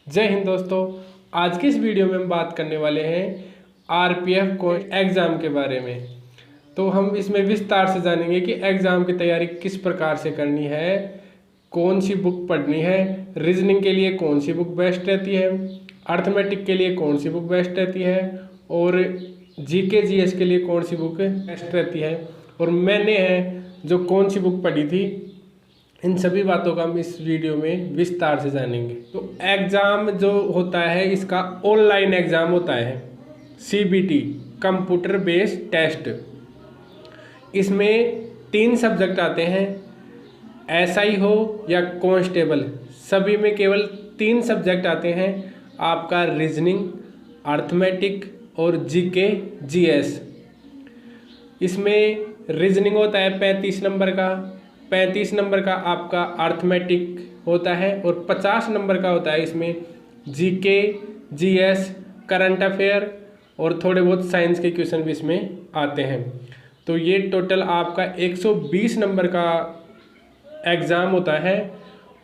जय हिंद दोस्तों। आज की इस वीडियो में हम बात करने वाले हैं आरपीएफ को एग्ज़ाम के बारे में। तो हम इसमें विस्तार से जानेंगे कि एग्ज़ाम की तैयारी किस प्रकार से करनी है, कौन सी बुक पढ़नी है, रीजनिंग के लिए कौन सी बुक बेस्ट रहती है, अर्थमेटिक के लिए कौन सी बुक बेस्ट रहती है और जीके जीएस के लिए कौन सी बुक बेस्ट रहती है और मैंने जो कौन सी बुक पढ़ी थी। इन सभी बातों का हम इस वीडियो में विस्तार से जानेंगे। तो एग्ज़ाम जो होता है इसका ऑनलाइन एग्ज़ाम होता है, सीबीटी कंप्यूटर बेस्ड टेस्ट। इसमें 3 सब्जेक्ट आते हैं, एसआई हो या कांस्टेबल, सभी में केवल 3 सब्जेक्ट आते हैं, आपका रीजनिंग, अर्थमेटिक और जीके जीएस। इसमें रीजनिंग होता है 35 नंबर का, 35 नंबर का आपका अर्थमेटिक होता है और 50 नंबर का होता है इसमें जीके जीएस, करंट अफेयर और थोड़े बहुत साइंस के क्वेश्चन भी इसमें आते हैं। तो ये टोटल आपका 120 नंबर का एग्ज़ाम होता है,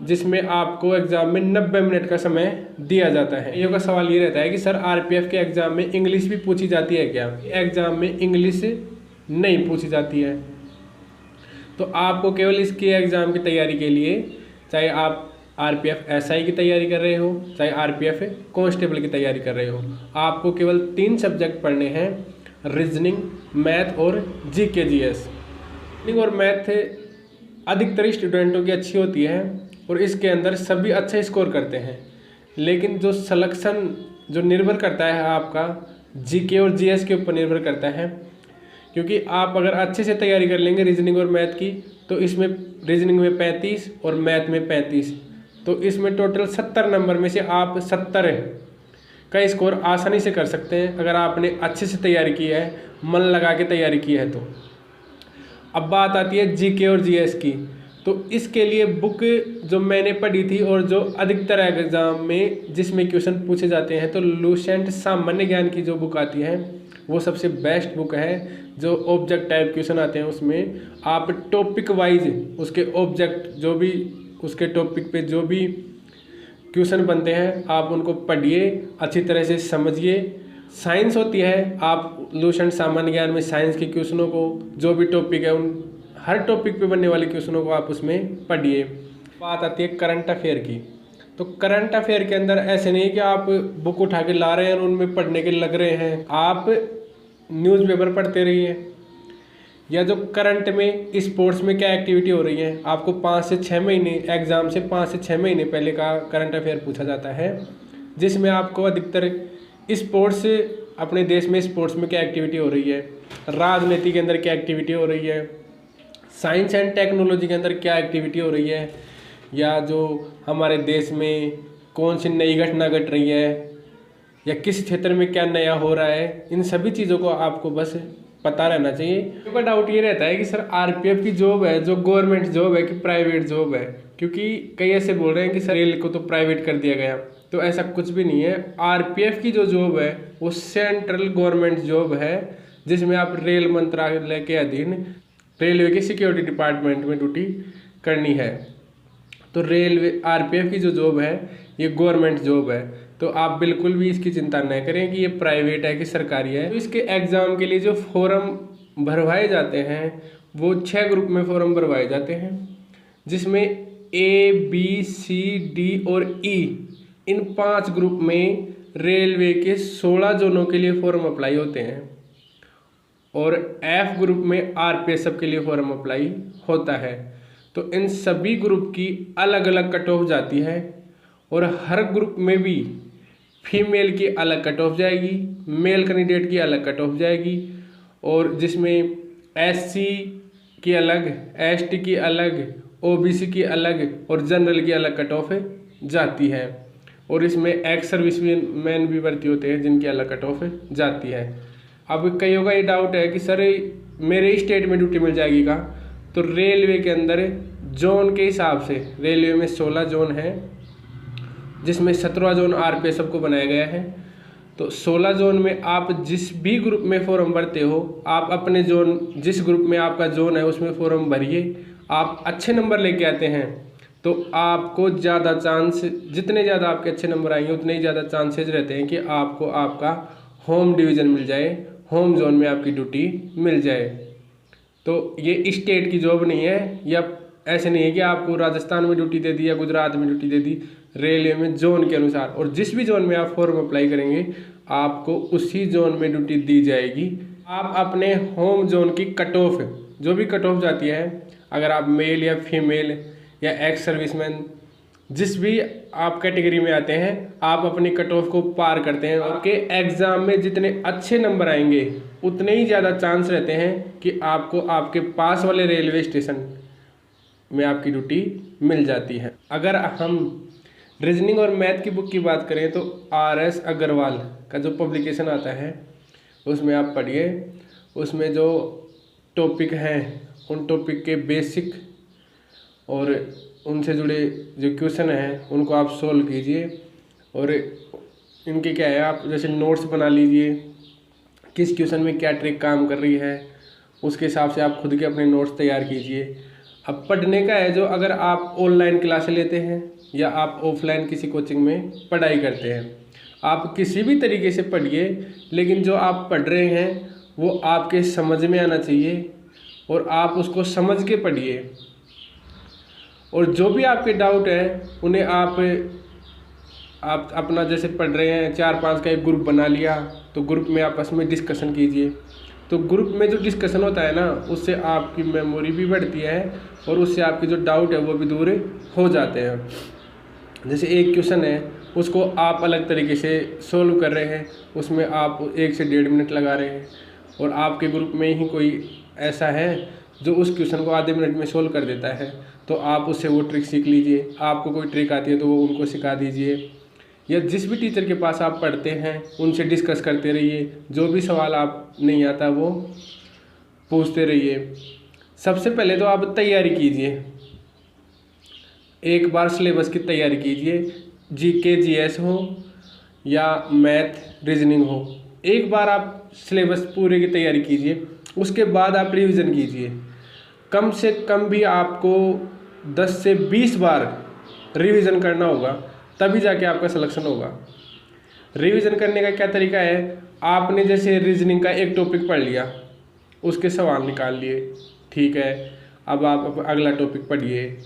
जिसमें आपको एग्ज़ाम में 90 मिनट का समय दिया जाता है। ये का सवाल ये रहता है कि सर आरपीएफ के एग्ज़ाम में इंग्लिश भी पूछी जाती है क्या? एग्ज़ाम में इंग्लिश नहीं पूछी जाती है। तो आपको केवल इसके एग्ज़ाम की तैयारी के लिए, चाहे आप आरपीएफ एसआई की तैयारी कर रहे हो, चाहे आरपीएफ कांस्टेबल की तैयारी कर रहे हो, आपको केवल 3 सब्जेक्ट पढ़ने हैं, रीजनिंग, मैथ और जीके जीएस। रीजनिंग और मैथ अधिकतर स्टूडेंटों की अच्छी होती है और इसके अंदर सभी अच्छा स्कोर करते हैं, लेकिन जो सलेक्शन जो निर्भर करता है आपका जीके और जीएस के ऊपर निर्भर करता है। क्योंकि आप अगर अच्छे से तैयारी कर लेंगे रीजनिंग और मैथ की, तो इसमें रीजनिंग में 35 और मैथ में 35, तो इसमें टोटल 70 नंबर में से आप 70 का स्कोर आसानी से कर सकते हैं अगर आपने अच्छे से तैयारी की है, मन लगा के तैयारी की है। तो अब बात आती है जीके और जीएस की। तो इसके लिए बुक जो मैंने पढ़ी थी और जो अधिकतर एग्जाम में जिसमें क्वेश्चन पूछे जाते हैं, तो लूसेंट सामान्य ज्ञान की जो बुक आती है वो सबसे बेस्ट बुक है। जो ऑब्जेक्ट टाइप क्वेश्चन आते हैं उसमें आप टॉपिक वाइज उसके ऑब्जेक्ट जो भी उसके टॉपिक पे जो भी क्वेश्चन बनते हैं आप उनको पढ़िए, अच्छी तरह से समझिए। साइंस होती है, आप लूसेंट सामान्य ज्ञान में साइंस के क्वेश्चनों को जो भी टॉपिक है उन हर टॉपिक पे बनने वाले क्वेश्चनों को आप उसमें पढ़िए। बात आती है करंट अफेयर की। तो करंट अफेयर के अंदर ऐसे नहीं है कि आप बुक उठा के ला रहे हैं और उनमें पढ़ने के लग रहे हैं, आप न्यूज़पेपर पढ़ते रहिए। या जो करंट में स्पोर्ट्स में क्या एक्टिविटी हो रही है, आपको 5 से 6 महीने एग्ज़ाम से 5 से 6 महीने पहले का करंट अफेयर पूछा जाता है, जिसमें आपको अधिकतर स्पोर्ट्स, अपने देश में स्पोर्ट्स में क्या एक्टिविटी हो रही है, राजनीति के अंदर क्या एक्टिविटी हो रही है, साइंस एंड टेक्नोलॉजी के अंदर क्या एक्टिविटी हो रही है, या जो हमारे देश में कौन सी नई घटना घट रही है, या किस क्षेत्र में क्या नया हो रहा है, इन सभी चीज़ों को आपको बस पता रहना चाहिए। क्योंकि डाउट ये रहता है कि सर आरपीएफ की जॉब है जो गवर्नमेंट जॉब है कि प्राइवेट जॉब है, क्योंकि कई ऐसे बोल रहे हैं कि सर रेल को तो प्राइवेट कर दिया गया। तो ऐसा कुछ भी नहीं है। आरपीएफ की जो जॉब है वो सेंट्रल गवर्नमेंट जॉब है, जिसमें आप रेल मंत्रालय के अधीन रेलवे के सिक्योरिटी डिपार्टमेंट में ड्यूटी करनी है। तो रेलवे आरपीएफ की जो जॉब है ये गवर्नमेंट जॉब है। तो आप बिल्कुल भी इसकी चिंता न करें कि ये प्राइवेट है कि सरकारी है। तो इसके एग्ज़ाम के लिए जो फॉर्म भरवाए जाते हैं वो 6 ग्रुप में फॉर्म भरवाए जाते हैं, जिसमें ए बी सी डी और ई, इन 5 ग्रुप में रेलवे के 16 जोनों के लिए फॉर्म अप्लाई होते हैं और एफ ग्रुप में आरपीएफ के लिए फॉर्म अप्लाई होता है। तो इन सभी ग्रुप की अलग अलग कट ऑफ जाती है और हर ग्रुप में भी फीमेल की अलग कट ऑफ जाएगी, मेल कैंडिडेट की अलग कट ऑफ जाएगी, और जिसमें एससी की अलग, एसटी की अलग, ओबीसी की अलग और जनरल की अलग कट ऑफ जाती है। और इसमें एक्स सर्विस मैन भी भर्ती होते हैं जिनकी अलग कट ऑफ जाती है। अब कईयों का ये डाउट है कि सर मेरे स्टेट में ड्यूटी मिल जाएगी का? तो रेलवे के अंदर जोन के हिसाब से रेलवे में 16 जोन है, जिसमें 17 जोन आरपीएफ को बनाया गया है। तो 16 जोन में आप जिस भी ग्रुप में फॉर्म भरते हो, आप अपने जोन जिस ग्रुप में आपका जोन है उसमें फॉर्म भरिए। आप अच्छे नंबर लेके आते हैं तो आपको ज़्यादा चांस, जितने ज़्यादा आपके अच्छे नंबर आएंगे उतने ही ज़्यादा चांसेस रहते हैं कि आपको आपका होम डिवीज़न मिल जाए, होम जोन में आपकी ड्यूटी मिल जाए। तो ये स्टेट की जॉब नहीं है, या ऐसे नहीं है कि आपको राजस्थान में ड्यूटी दे दी या गुजरात में ड्यूटी दे दी, रेलवे में जोन के अनुसार, और जिस भी जोन में आप फॉर्म अप्लाई करेंगे आपको उसी जोन में ड्यूटी दी जाएगी। आप अपने होम जोन की कट ऑफ, जो भी कट ऑफ जाती है, अगर आप मेल या फीमेल या एक्स सर्विसमैन जिस भी आप कैटेगरी में आते हैं, आप अपनी कट ऑफ को पार करते हैं। आपके एग्ज़ाम में जितने अच्छे नंबर आएंगे उतने ही ज़्यादा चांस रहते हैं कि आपको आपके पास वाले रेलवे स्टेशन में आपकी ड्यूटी मिल जाती है। अगर हम रीजनिंग और मैथ की बुक की बात करें तो RS अग्रवाल का जो पब्लिकेशन आता है उसमें आप पढ़िए, उसमें जो टॉपिक हैं उन टॉपिक के बेसिक और उनसे जुड़े जो क्वेश्चन हैं उनको आप सोल्व कीजिए, और इनके क्या है, आप जैसे नोट्स बना लीजिए, किस क्वेश्चन में क्या ट्रिक काम कर रही है उसके हिसाब से आप खुद के अपने नोट्स तैयार कीजिए। अब पढ़ने का है जो, अगर आप ऑनलाइन क्लासें लेते हैं या आप ऑफलाइन किसी कोचिंग में पढ़ाई करते हैं, आप किसी भी तरीके से पढ़िए, लेकिन जो आप पढ़ रहे हैं वो आपके समझ में आना चाहिए और आप उसको समझ के पढ़िए। और जो भी आपके डाउट हैं उन्हें आप अपना, जैसे पढ़ रहे हैं 4-5 का एक ग्रुप बना लिया तो ग्रुप में आपस में डिस्कशन कीजिए। तो ग्रुप में जो डिस्कशन होता है ना, उससे आपकी मेमोरी भी बढ़ती है और उससे आपके जो डाउट है वो भी दूर हो जाते हैं। जैसे एक क्वेश्चन है उसको आप अलग तरीके से सोल्व कर रहे हैं, उसमें आप 1 से 1.5 मिनट लगा रहे हैं, और आपके ग्रुप में ही कोई ऐसा है जो उस क्वेश्चन को आधे मिनट में सोल्व कर देता है, तो आप उससे वो ट्रिक सीख लीजिए। आपको कोई ट्रिक आती है तो वो उनको सिखा दीजिए, या जिस भी टीचर के पास आप पढ़ते हैं उनसे डिस्कस करते रहिए। जो भी सवाल आप नहीं आता वो पूछते रहिए। सबसे पहले तो आप तैयारी कीजिए, एक बार सिलेबस की तैयारी कीजिए, GK GS हो या मैथ रीजनिंग हो, एक बार आप सिलेबस पूरे की तैयारी कीजिए, उसके बाद आप रिवीजन कीजिए। कम से कम भी आपको 10 से 20 बार रिवीजन करना होगा, तभी जाके आपका सिलेक्शन होगा। रिवीजन करने का क्या तरीका है, आपने जैसे रीजनिंग का एक टॉपिक पढ़ लिया, उसके सवाल निकाल लिए, ठीक है, अब आप अगला टॉपिक पढ़िए।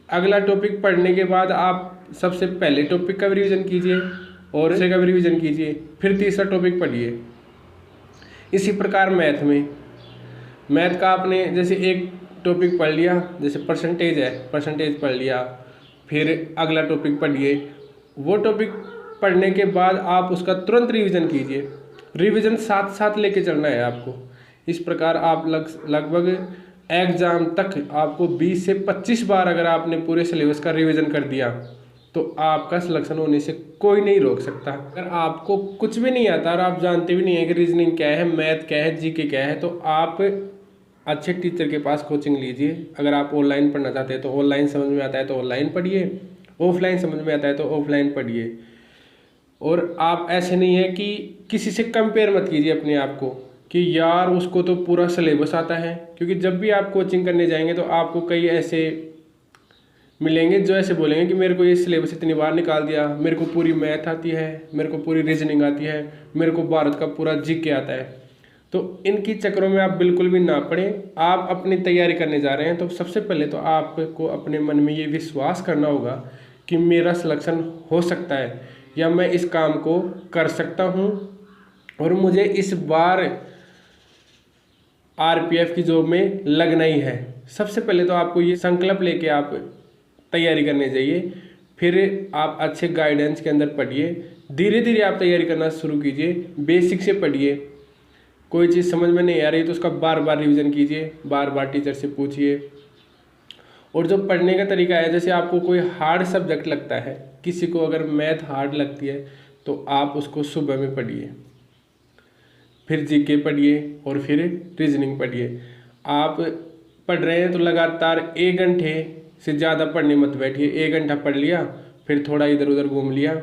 अगला टॉपिक पढ़ने के बाद आप सबसे पहले टॉपिक का रिवीजन कीजिए और दूसरे का भी रिवीजन कीजिए, फिर तीसरा टॉपिक पढ़िए। इसी प्रकार मैथ का आपने जैसे एक टॉपिक पढ़ लिया, जैसे परसेंटेज है, परसेंटेज पढ़ लिया, फिर अगला टॉपिक पढ़िए। वो टॉपिक पढ़ने के बाद आप उसका तुरंत रिवीजन कीजिए। रिवीजन साथ साथ लेके चलना है आपको। इस प्रकार आप लगभग एग्ज़ाम तक आपको 20 से 25 बार अगर आपने पूरे सिलेबस का रिवीजन कर दिया तो आपका सिलेक्शन होने से कोई नहीं रोक सकता। अगर आपको कुछ भी नहीं आता और आप जानते भी नहीं है कि रीजनिंग क्या है, मैथ क्या है, GK क्या है, तो आप अच्छे टीचर के पास कोचिंग लीजिए। अगर आप ऑनलाइन पढ़ना चाहते हैं तो ऑनलाइन समझ में आता है तो ऑनलाइन पढ़िए, ऑफलाइन समझ में आता है तो ऑफलाइन पढ़िए। और आप ऐसे नहीं है कि किसी से कंपेयर मत कीजिए अपने आप को कि यार उसको तो पूरा सिलेबस आता है, क्योंकि जब भी आप कोचिंग करने जाएंगे तो आपको कई ऐसे मिलेंगे जो ऐसे बोलेंगे कि मेरे को ये सिलेबस इतनी बार निकाल दिया, मेरे को पूरी मैथ आती है, मेरे को पूरी रीजनिंग आती है, मेरे को भारत का पूरा GK आता है। तो इनकी चक्करों में आप बिल्कुल भी ना पड़ें। आप अपनी तैयारी करने जा रहे हैं तो सबसे पहले तो आपको अपने मन में ये विश्वास करना होगा कि मेरा सिलेक्शन हो सकता है या मैं इस काम को कर सकता हूँ और मुझे इस बार RPF की जॉब में लगना ही है। सबसे पहले तो आपको ये संकल्प लेके आप तैयारी करने जाइए, फिर आप अच्छे गाइडेंस के अंदर पढ़िए। धीरे धीरे आप तैयारी करना शुरू कीजिए, बेसिक से पढ़िए। कोई चीज़ समझ में नहीं आ रही तो उसका बार बार रिवीजन कीजिए, बार बार टीचर से पूछिए। और जो पढ़ने का तरीका है, जैसे आपको कोई हार्ड सब्जेक्ट लगता है, किसी को अगर मैथ हार्ड लगती है तो आप उसको सुबह में पढ़िए, फिर GK पढ़िए और फिर रीजनिंग पढ़िए। आप पढ़ रहे हैं तो लगातार 1 घंटे से ज़्यादा पढ़ने मत बैठिए। 1 घंटा पढ़ लिया, फिर थोड़ा इधर उधर घूम लिया,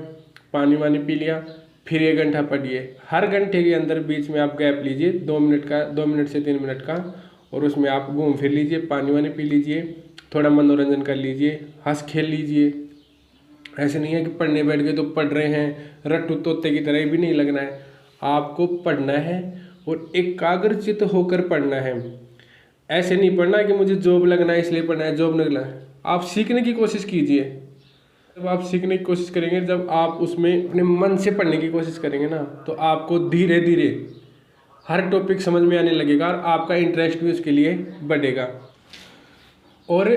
पानी वानी पी लिया, फिर 1 घंटा पढ़िए। हर घंटे के अंदर बीच में आप गैप लीजिए 2 मिनट का, 2 मिनट से 3 मिनट का, और उसमें आप घूम फिर लीजिए, पानी वानी पी लीजिए, थोड़ा मनोरंजन कर लीजिए, हंस खेल लीजिए। ऐसे नहीं है कि पढ़ने बैठ गए तो पढ़ रहे हैं, रट्टू तोते की तरह भी नहीं लगना है। आपको पढ़ना है और एकाग्रचित होकर पढ़ना है। ऐसे नहीं पढ़ना कि मुझे जॉब लगना है इसलिए पढ़ना है, जॉब लगना है। आप सीखने की कोशिश कीजिए। जब आप सीखने की कोशिश करेंगे, जब आप उसमें अपने मन से पढ़ने की कोशिश करेंगे ना, तो आपको धीरे धीरे हर टॉपिक समझ में आने लगेगा और आपका इंटरेस्ट भी उसके लिए बढ़ेगा। और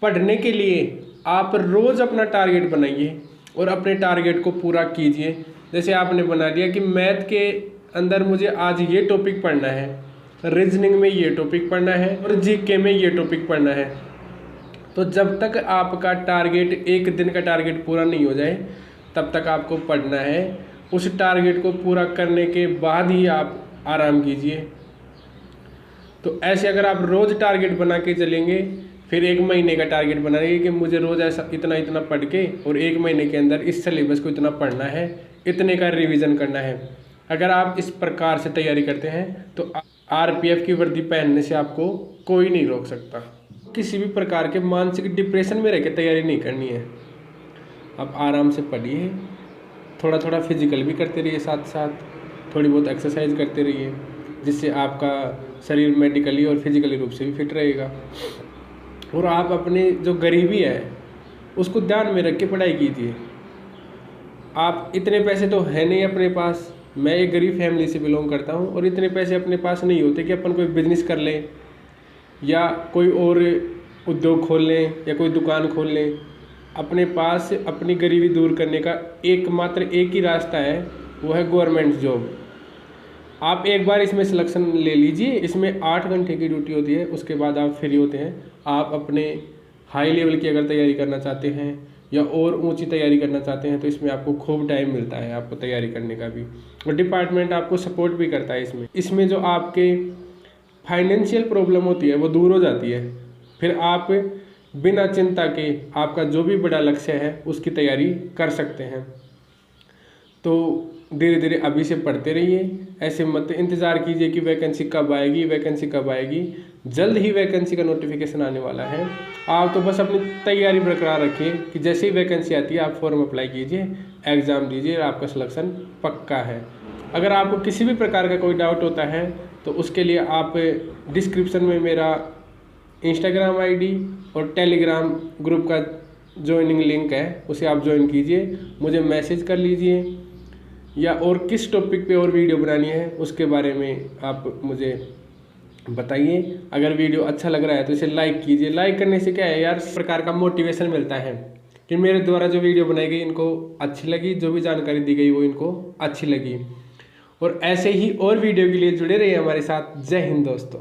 पढ़ने के लिए आप रोज़ अपना टारगेट बनाइए और अपने टारगेट को पूरा कीजिए। जैसे आपने बना दिया कि मैथ के अंदर मुझे आज ये टॉपिक पढ़ना है, रीजनिंग में ये टॉपिक पढ़ना है और जीके में ये टॉपिक पढ़ना है। तो जब तक आपका टारगेट, एक दिन का टारगेट पूरा नहीं हो जाए, तब तक आपको पढ़ना है। उस टारगेट को पूरा करने के बाद ही आप आराम कीजिए। तो ऐसे अगर आप रोज़ टारगेट बना के चलेंगे, फिर एक महीने का टारगेट बनाएंगे कि मुझे रोज़ ऐसा इतना इतना पढ़ के और एक महीने के अंदर इस सिलेबस को इतना पढ़ना है, इतने का रिवीजन करना है। अगर आप इस प्रकार से तैयारी करते हैं तो आरपीएफ की वर्दी पहनने से आपको कोई नहीं रोक सकता। किसी भी प्रकार के मानसिक डिप्रेशन में रह के तैयारी नहीं करनी है। आप आराम से पढ़िए, थोड़ा थोड़ा फिजिकल भी करते रहिए, साथ साथ थोड़ी बहुत एक्सरसाइज करते रहिए, जिससे आपका शरीर मेडिकली और फिजिकली रूप से भी फिट रहेगा। और आप अपने जो गरीबी है उसको ध्यान में रख के पढ़ाई कीजिए। आप इतने पैसे तो है नहीं अपने पास, मैं एक गरीब फैमिली से बिलोंग करता हूँ, और इतने पैसे अपने पास नहीं होते कि अपन कोई बिजनेस कर लें या कोई और उद्योग खोल लें या कोई दुकान खोल लें। अपने पास अपनी गरीबी दूर करने का एकमात्र एक ही रास्ता है, वो है गवर्नमेंट जॉब। आप एक बार इसमें सिलेक्शन ले लीजिए। इसमें 8 घंटे की ड्यूटी होती है, उसके बाद आप फ्री होते हैं। आप अपने हाई लेवल की अगर तैयारी करना चाहते हैं या और ऊंची तैयारी करना चाहते हैं तो इसमें आपको खूब टाइम मिलता है आपको तैयारी करने का भी, और डिपार्टमेंट आपको सपोर्ट भी करता है। इसमें जो आपके फाइनेंशियल प्रॉब्लम होती है वो दूर हो जाती है। फिर आप बिना चिंता के आपका जो भी बड़ा लक्ष्य है उसकी तैयारी कर सकते हैं। तो धीरे धीरे अभी से पढ़ते रहिए। ऐसे मत इंतज़ार कीजिए कि वैकेंसी कब आएगी, वैकेंसी कब आएगी। जल्द ही वैकेंसी का नोटिफिकेशन आने वाला है। आप तो बस अपनी तैयारी बरकरार रखिए कि जैसे ही वैकेंसी आती है आप फॉर्म अप्लाई कीजिए, एग्ज़ाम दीजिए, आपका सिलेक्शन पक्का है। अगर आपको किसी भी प्रकार का कोई डाउट होता है तो उसके लिए आप डिस्क्रिप्शन में मेरा इंस्टाग्राम आईडी और टेलीग्राम ग्रुप का ज्वाइनिंग लिंक है, उसे आप ज्वाइन कीजिए, मुझे मैसेज कर लीजिए, या और किस टॉपिक पे और वीडियो बनानी है उसके बारे में आप मुझे बताइए। अगर वीडियो अच्छा लग रहा है तो इसे लाइक कीजिए। लाइक करने से क्या है यार, इस प्रकार का मोटिवेशन मिलता है कि मेरे द्वारा जो वीडियो बनाई गई इनको अच्छी लगी, जो भी जानकारी दी गई वो इनको अच्छी लगी। और ऐसे ही और वीडियो के लिए जुड़े रहिए हमारे साथ। जय हिंद दोस्तों।